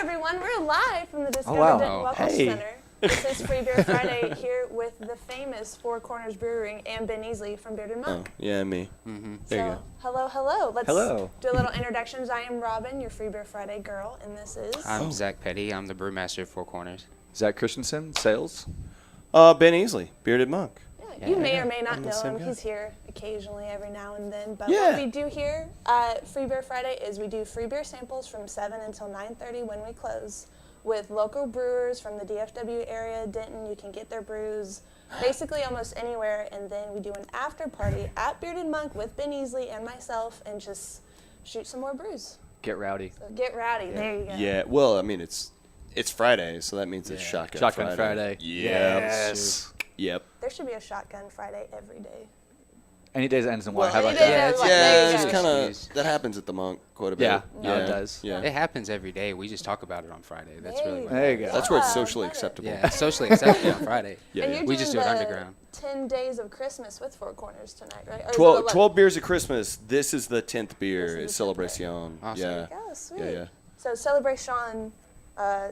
everyone. We're live from the Discover wow. Denton Welcome Hey. Center. This is Free Beer Friday here with the famous Four Corners Brewing and Ben Easley from Bearded Monk. Oh, yeah, me. There you go. Hello. Let's Hello. do a little introductions. I am Robin, your Free Beer Friday girl, and this is... I'm Zach Petty. I'm the brewmaster of Four Corners. Zach Christensen, sales. Ben Easley, Bearded Monk. You may or may not I'm the know same him. guy. He's here occasionally every now and then. But Yeah. what we do here at Free Beer Friday is we do free beer samples from 7 until 9:30 when we close with local brewers from the DFW area. Denton, you can get their brews basically almost anywhere. And then we do an after party at Bearded Monk with Ben Easley and myself and just shoot some more brews. Get rowdy. So get rowdy. There you go. Yeah, well, I mean, it's Friday, so that means it's Shotgun Friday. Yes. Yep. There should be a Shotgun Friday every day. Any days ends in Y. How about any day that? ends in Y. There you it's go. kind of, that happens at the Monk quite a bit. Yeah, no, it does. Yeah. It happens every day. We just talk about it on Friday. That's really what There you go. That's where it's Yeah, socially love it. acceptable. Yeah, it's socially acceptable on Friday. Yeah, And yeah. you're We just doing do it the underground. 10 days of Christmas with Four Corners tonight, right? Or is it 12, 11? 12 beers of Christmas. This is the 10th beer. This is It's the 10th beer. Celebration. Awesome. Yeah. Oh, sweet. Yeah. So Celebration,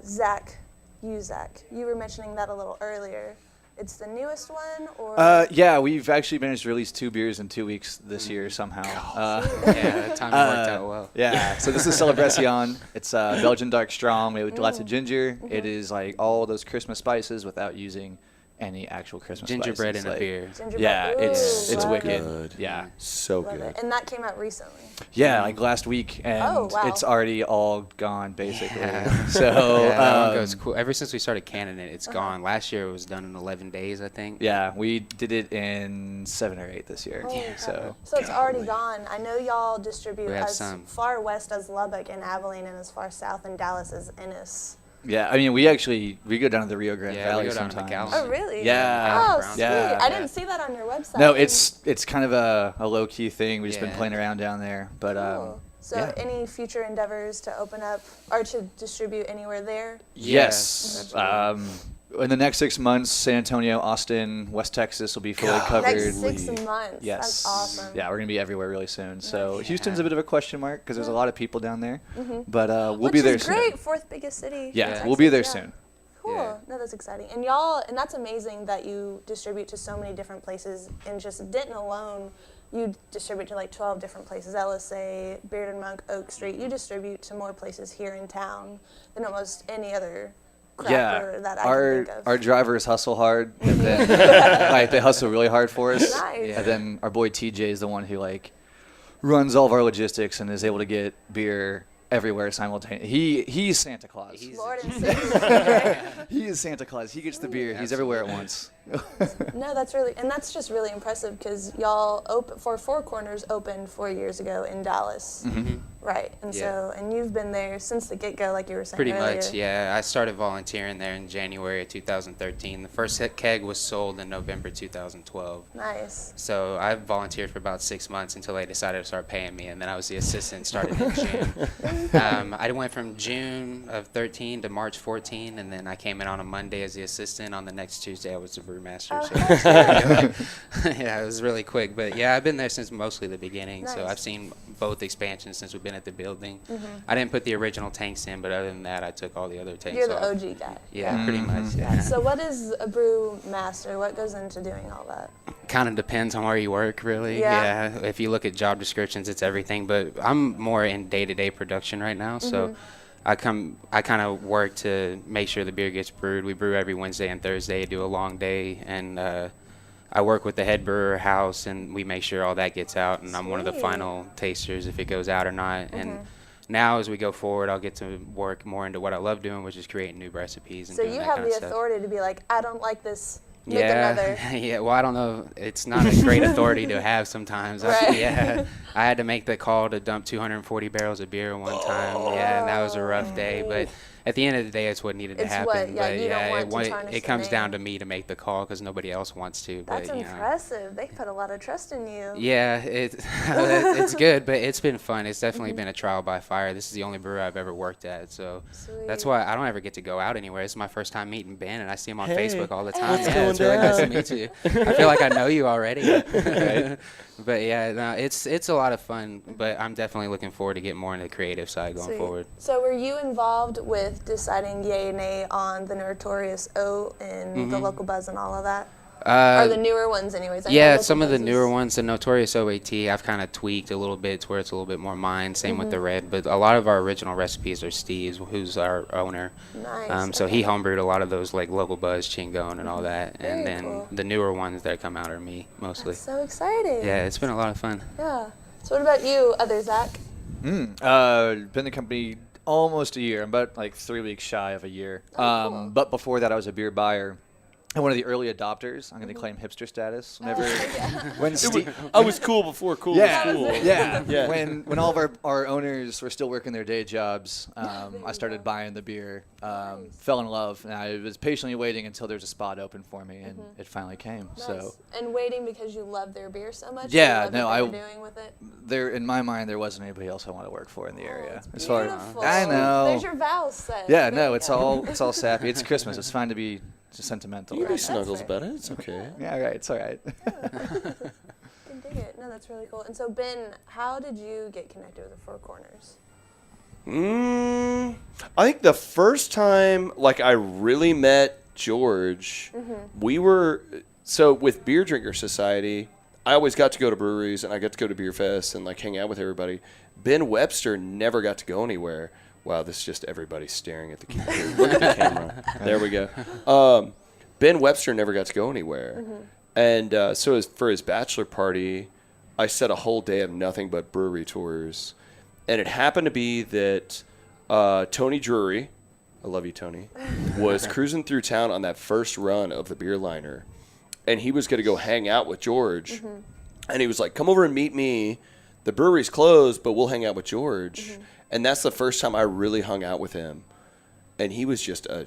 Zach, you were mentioning that a little earlier. It's the newest one, or? Yeah, we've actually managed to release 2 beers in 2 weeks this year somehow. Yeah, the timing worked out well. Yeah, so this is Celebration. It's Belgian dark strong. We have lots of ginger. It is like all those Christmas spices without using any actual Christmas Gingerbread spices. in a Like, beer. Gingerbread. Yeah, it's Ooh, love wicked. Good. Yeah. So Love good. it. And that came out recently. Yeah, like last week, and Oh, wow. it's already all gone basically. Yeah. So Yeah, that one goes cool. Ever since we started canning it, it's gone. Last year it was done in 11 days, I think. yeah, we did it in 7 or 8 this year. Holy So So it's already gone. I know y'all distribute We have as some. far west as Lubbock and Abilene and as far south in Dallas as Ennis. yeah, I mean, we go down to the Rio Grande Yeah, Valley we go down to sometimes. McAllen. Oh, really? Yeah. Oh, Brown. sweet. Yeah. I didn't see that on your website. No, it's kind of a low key thing. We've just been Yeah. playing around down there, but Cool. So yeah. any future endeavors to open up or to distribute anywhere there? yes, absolutely. in the next 6 months, San Antonio, Austin, West Texas will be fully covered. Next 6 months. Yes. That's awesome. Yeah, we're gonna be everywhere really soon. So Nice. Houston's a bit of a question mark because there's a lot of people down there, but we'll Which be there is soon. great, fourth biggest city. Yeah, in we'll be Texas, there yeah. soon. Cool. Yeah. No, that's exciting. And that's amazing that you distribute to so many different places. In just Denton alone, you distribute to like 12 different places. LSA, Bearded Monk, Oak Street. You distribute to more places here in town than almost any other craft brewer that I can think of. Our drivers hustle hard, and then like they hustle really hard for us. Nice. And then our boy TJ is the one who like runs all of our logistics and is able to get beer everywhere simultaneously. He's Santa Claus. Lord and Savior. He is Santa Claus. He gets the beer. He's everywhere at once. No, that's just really impressive because y'all Four Corners opened 4 years ago in Dallas, right? And Yeah. and you've been there since the get-go, like you were saying Pretty earlier. much, yeah. I started volunteering there in January of 2013. The first keg was sold in November 2012. Nice. So I volunteered for about 6 months until they decided to start paying me, and then I was the assistant started in June. I went from June of 13 to March 14, and then I came in on a Monday as the assistant. On the next Tuesday, I was the brewmaster. Oh, So heck yeah. yeah, it was really quick. But yeah, I've been there since mostly the beginning, so Nice. I've seen both expansions siness we've been at the building. I didn't put the original tanks in, but other than that, I took all the other tanks You're the off. OG guy. Yeah, pretty much. Yeah. Yeah. So what is a brew master? What goes into doing all that? Kind of depends on where you work, really. Yeah. If you look at job descriptions, it's everything. But I'm more in day-to-day production right now, so I kind of work to make sure the beer gets brewed. We brew every Wednesday and Thursday, do a long day, and I work with the head brewer house, and we make sure all that gets out. And I'm one of the Sweet. final tasters if it goes out or not. And now, as we go forward, I'll get to work more into what I love doing, which is creating new recipes and So doing you that have kind the of stuff. authority to be like, I don't like this. Make Yeah, another. yeah. Well, I don't know. It's not a great authority to have sometimes. Right. I had to make the call to dump 240 barrels of beer one time. Yeah, and that was a rough day. But at the end of the day, it's what needed to It's happen. what- yeah, but you don't want to it, tarnish it the comes down name. to me to make the call because nobody else wants to. That's but, you know. impressive. They put a lot of trust in you. Yeah, it's good, but it's been fun. It's definitely been a trial by fire. This is the only brewery I've ever worked at, so that's Sweet. why I don't ever get to go out anywhere. It's my first time meeting Ben, and I see him on Hey, Facebook all the time. what's Yeah, going It's really nice to down. meet you. I feel like I know you already. But yeah, no, it's a lot of fun. But I'm definitely looking forward to getting more into the creative side going Sweet. forward. So were you involved with deciding yay or nay on the Notorious Oat and the Local Buzz and all of that? Or the newer ones anyways? I know Yeah, Local some of the Buzz newer is- ones, the Notorious OAT, I've kind of tweaked a little bit to where it's a little bit more mine. Same with the red, but a lot of our original recipes are Steve's, who's our owner. Nice. So he okay. homebrewed a lot of those like Local Buzz, Chingon, and all that. Very And then cool. the newer ones that come out are me mostly. That's so exciting. Yeah, it's been a lot of fun. Yeah. So what about you, other Zach? Been in the company almost a year. I'm about like 3 weeks shy of a year. Oh, cool. But before that, I was a beer buyer. And one of the early adopters. I'm going to claim hipster status. Whenever, when Steve, I was cool before cool yeah, was cool. yeah, Yeah. When all of our owners were still working their day jobs, I started buying the beer. Fell in love, and I was patiently waiting until there was a spot open for me, and it finally came. Nice. So And waiting because you love their beer so much? Yeah, you love no, what they I- were doing with it? there, in my mind, there wasn't anybody else I want to work for in the area. It's As far beautiful. I know. There's your vows set. Yeah, There no, you it's go. all sappy. It's Christmas. It's fine to be just sentimental. You can be right? snuggles fair. about it. It's okay. Yeah, right. It's all right. Can dig it. No, that's really cool. And so, Ben, how did you get connected with the Four Corners? I think the first time, like, I really met George, we were so with Beer Drinker Society. I always got to go to breweries and I got to go to beer fests and like hang out with everybody. Ben Webster never got to go anywhere. Wow, this is just everybody staring at the camera. Look at the camera. There we go. Ben Webster never got to go anywhere, and so for his bachelor party, I set a whole day of nothing but brewery tours. And it happened to be that Tony Drury, I love you, Tony, was cruising through town on that first run of the beer liner. And he was going to go hang out with George. And he was like, come over and meet me. The brewery's closed, but we'll hang out with George. And that's the first time I really hung out with him. And he was just a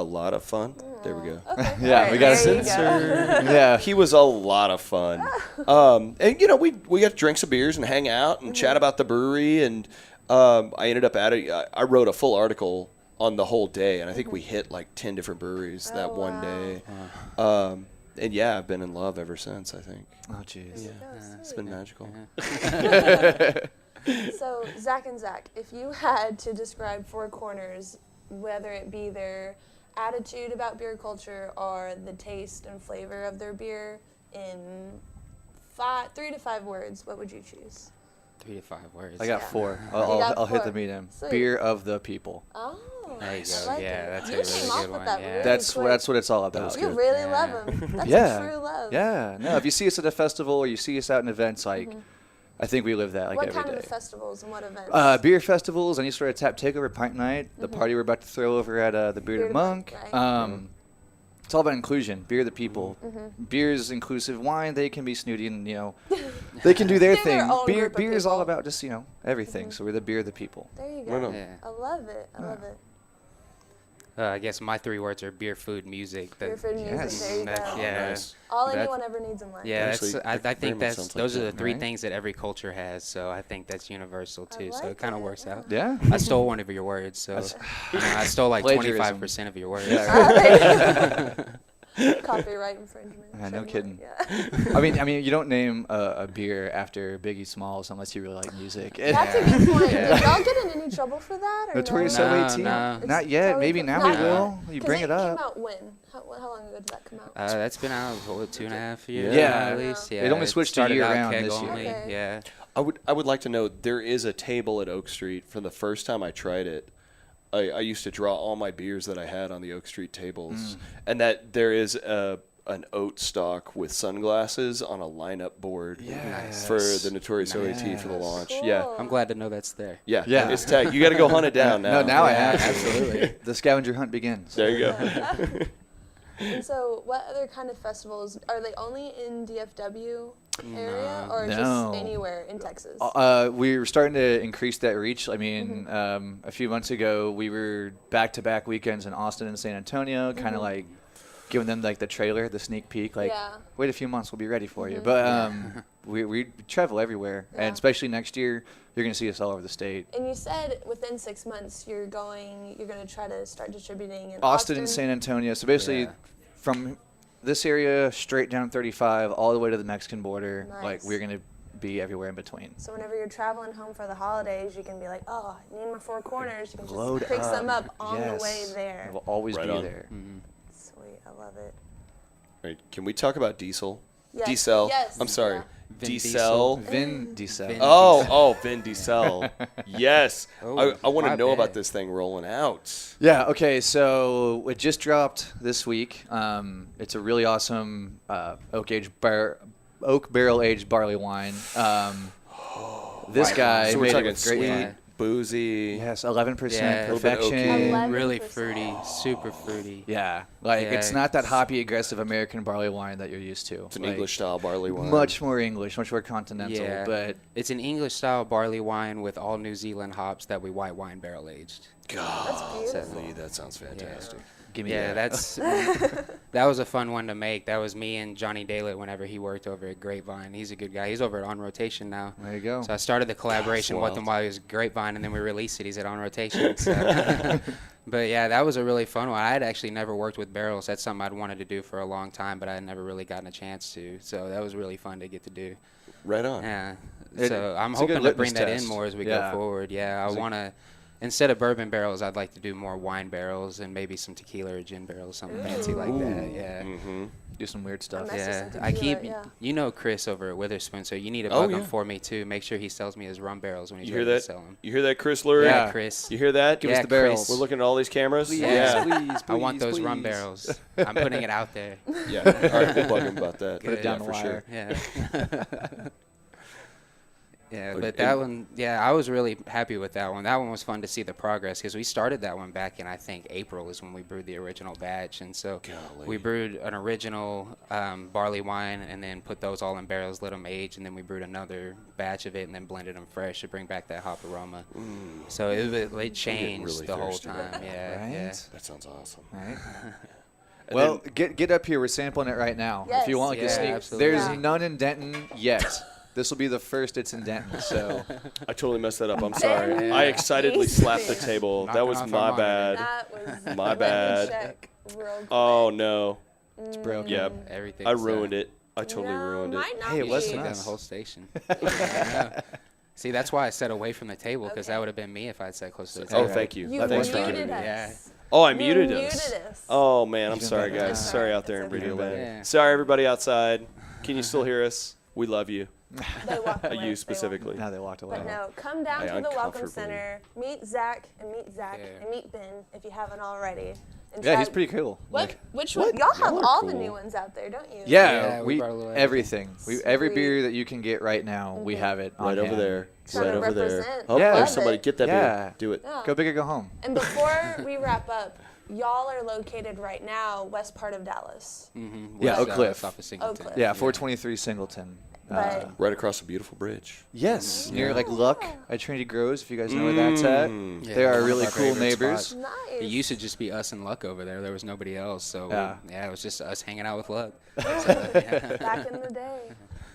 lot of fun. There we go. Okay. Yeah, All we got a there you go. sensor. Yeah. He was a lot of fun. And, you know, we got to drink some beers and hang out and chat about the brewery. And I ended up I wrote a full article on the whole day. And I think we hit like 10 different breweries that one day. And, yeah, I've been in love ever since, I think. Oh, jeez. Yeah, it's been magical. So, Zach and Zach, if you had to describe Four Corners, whether it be their attitude about beer culture or the taste and flavor of their beer in 3 to 5 words, what would you choose? 3 to 5 words. I got Yeah. 4. You got I'll hit the 4. medium. Sweet. Beer of the people. Oh, There you go. I like Yeah, it. that's a you really came off good with one, that yeah. really That's quick. what it's all about. was You good. really Yeah. love them. That's Yeah. a true love. Yeah. No, if you see us at a festival or you see us out in events, like, I think we live that like What every kind day. of festivals and what events? Beer festivals, any sort of tap takeover, pint night, the party we're about to throw over at the Bearded Monk. right. It's all about inclusion. Beer the people. Beer is inclusive. Wine, they can be snooty and, they can do their They're thing. their own Beer group of beer is all people. about just, everything. So we're the beer of the people. There you Right go. on. Yeah. I love it. I love it. I guess my 3 words are beer, food, music. Beer, food, music. Yes. There you That- go. yeah. Nice. All That- anyone ever needs in life. Yeah, Actually, I very think much sounds like those are that. the 3 Right. things that every culture has. So I think that's universal too. So like it kind of it, works yeah. out. Yeah. I stole one of your words, so I stole like Plagiarism. 25% of your words. Yeah, Copyright infringement. Yeah, no trademark, kidding. Yeah. I mean, you don't name a beer after Biggie Smalls unless you really like music. That's a good point. Yeah. Did y'all get in any trouble for that? Or Notorious no? No, OAT? no. It's Not yet. totally Maybe cool. now Not we yet. will. You 'Cause bring it up. came out when? How long ago did that come out? That's been out what, 2.5 years Yeah. now, at least. Yeah, It only switched to started year out round keg this only. year. Okay. Yeah. I would like to know, there is a table at Oak Street. From the first time I tried it, I used to draw all my beers that I had on the Oak Street tables. And that there is an oat stock with sunglasses on a lineup board Yes. for the Notorious OAT for the launch. Yeah. Cool. I'm glad to know that's there. Yeah. Yeah. It's tagged. You got to go hunt it down now. No, now I Yeah, have to. absolutely. The scavenger hunt begins. There you go. And so, what other kind of festivals are they only in DFW area or No. just anywhere in Texas? We were starting to increase that reach. I mean, a few months ago, we were back-to-back weekends in Austin and San Antonio, kind of like giving them like the trailer, the sneak peek. Like, Yeah. wait a few months, we'll be ready for you. But we travel everywhere, Yeah. and especially next year, you're going to see us all over the state. And you said within 6 months you're going to try to start distributing in Austin and San Antonio. So basically, Yeah. from this area straight down 35 all the way to the Mexican border. Nice. Like we're gonna be everywhere in between. So whenever you're traveling home for the holidays, you can be like, oh, I need my 4 corners. You can just Load pick up. some up on the way Yes. there. We'll always Right be on. there. Sweet, I love it. Right. Can we talk about diesel? Yes. Diesel. Yes. I'm sorry. Yeah. Vin Diesel. Vin Diesel. Vin- Vin Diesel. Yes. Oh, I want to my know about bad. this thing rolling out. Yeah, okay, so it just dropped this week. It's a really awesome oak barrel aged barley wine. This guy So we're made it talking with great sweet, wine. boozy. Yes, 11% Yeah. A little bit perfection. oaky. 11%. Really fruity, super fruity. Yeah, like Yeah. it's not that hoppy, aggressive American barley wine that you're used to. It's an Like, English style barley wine. Much more English, much more continental. Yeah. But It's an English style barley wine with all New Zealand hops that we white wine barrel aged. God, beautiful. Lee, that sounds fantastic. give me Yeah, that. that's that was a fun one to make. That was me and Johnny Daylett whenever he worked over at Grapevine. He's a good guy. He's over at On Rotation now. There you go. So I started the collaboration with wild. him while he was at Grapevine, and then we released it. He's at On Rotation. So. But yeah, that was a really fun one. I had actually never worked with barrels. That's something I'd wanted to do for a long time, but I had never really gotten a chance to. So that was really fun to get to do. Right on. Yeah. It- So I'm it's a good hoping to bring litmus that in test. more as we Yeah. go forward. Yeah, I It's a- want to. Instead of bourbon barrels, I'd like to do more wine barrels and maybe some tequila or gin barrels, something fancy like that. Yeah. Mm-hmm. Do some weird stuff. Mess with Yeah, some I tequila, keep. yeah. You know Chris over at Witherspoon, so you need to Oh, bug yeah. him for me too. Make sure he sells me his rum barrels when he's You hear ready that? to sell them. You hear that, Chris Lurie? Yeah. Chris. You hear that? Give us Yeah, the barrels. Chris. We're looking at all these cameras. Please, Yeah. please, I want please, those rum please. barrels. I'm putting it out there. Yeah. All right, we'll bug him about that. Put it down yeah, the for sure. wire. Yeah. Yeah, But- but that one, yeah, I was really happy with that one. That one was fun to see the progress because we started that one back in, I think, April is when we brewed the original batch. And so Golly. we brewed an original barley wine and then put those all in barrels, let them age, and then we brewed another batch of it and then blended them fresh to bring back that hop aroma. So it changed really the whole thirsty time. right now. Yeah, yeah. Right? That sounds awesome. Right. And Well, then- get up here. We're sampling it right now. If you Yes. want like a Yeah, sneak, absolutely. there's Yeah. none in Denton yet. This will be the first it's in Denton. So I totally messed that up. I'm sorry. Yeah. I excitedly Easy. slapped the table. Knocking That was off my our monitor. bad. That was My let me bad. check real quick. Oh no. it's broken. Yeah. Everything. I ruined it. I totally No, ruined it. might not Hey, it be. wasn't Down us. the whole station. Yeah. See, that's why I sat away from the table because Okay. that would have been me if I'd sat close to the Oh, table. thank you. You Thanks for muted giving me. us. Yeah. Oh, I You muted us. us. Oh man, I'm Even sorry better. guys. It's Sorry alright. out there in It's Radio okay. Land. Yeah. Sorry everybody outside. Can you still hear us? We love you. They walked away. They You walked specifically. Now they walked away. But no, come down I to the Welcome uncomfortably- Center, meet Zach and meet Zach Yeah. and meet Ben if you haven't already. And Yeah, try- he's pretty cool. What? Like, Which What? one? Y'all have Y'all are all the cool. new ones out there, don't you? yeah, Yeah, we we brought a little everything. Every Sweet. beer that you can get right now, we have it on Right over hand. there. Trying Right to over there. represent. Oh, Yeah. there's Love somebody. it. Get that Yeah. beer. Do it. Yeah. Go big or go home. And before we wrap up, y'all are located right now west part of Dallas. Mm-hmm. Yeah, Oak Cliff. Off of Singleton. Oak Cliff. Yeah, 423 Singleton. But Right across a beautiful bridge. Yes, near like Luck at Trinity Groves, if you guys know where that's at. Mm. Yeah, They are one of really our cool favorite neighbors. spots. nice. It used to just be us and Luck over there. There was nobody else. So Yeah. it was just us hanging out with Luck. Back in the day.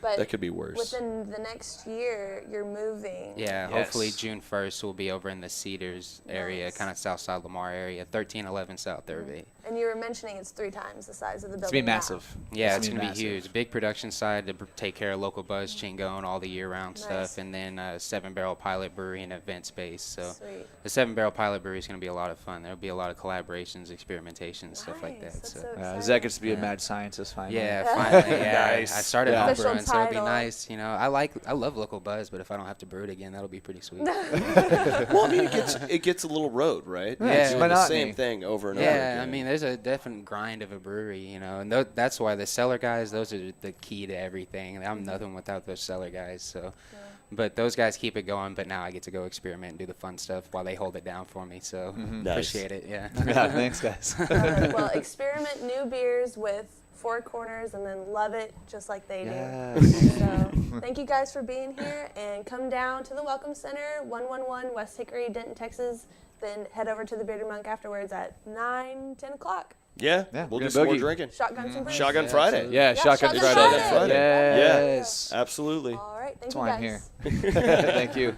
But That could be worse. within the next year, you're moving. Yeah, Yes. hopefully June 1st we'll be over in the Cedars area, Nice. kind of south side Lamar area, 1311 South Irving. And you were mentioning it's 3 times the size of the building. It's gonna be now. massive. Yeah, it's gonna be massive. huge. Big production side to take care of local buzz, chingo, and all the year-round Nice. stuff, and then 7-barrel pilot brewery and event space. So Sweet. the 7-barrel pilot brewery is gonna be a lot of fun. There'll be a lot of collaborations, experimentations, stuff like Nice, that. that's So. so exciting. Zach gets to be a Yeah. mad scientist finally. Yeah, finally. Yeah, Nice. I started Yeah. home Official brewing, so it'll be title. nice. You know, I love local buzz, but if I don't have to brew it again, that'll be pretty sweet. Well, I mean, it gets a little road, right? Yeah, You're it's doing the monotony. same thing over and over Yeah, again. I mean, there's a definite grind of a brewery, you know, and that's why the cellar guys, those are the key to everything. I'm nothing without those cellar guys, so. But those guys keep it going, but now I get to go experiment and do the fun stuff while they hold it down for me, so Nice. appreciate it, yeah. Yeah, thanks guys. Well, experiment new beers with 4 corners and then love it just like they do. Yes. So thank you guys for being here, and come down to the Welcome Center, 111 West Hickory, Denton, Texas. Then head over to the Bearded Monk afterwards at 9, 10 o'clock. Yeah, Yeah, we'll we're do gonna some more boogie. drinking. Shotgun some brews. Shotgun Yeah, Friday. absolutely. Yeah, Yeah, Shotgun Shotgun Friday. Friday. Yes. Absolutely. All right, thank That's you why guys. I'm here. Thank you.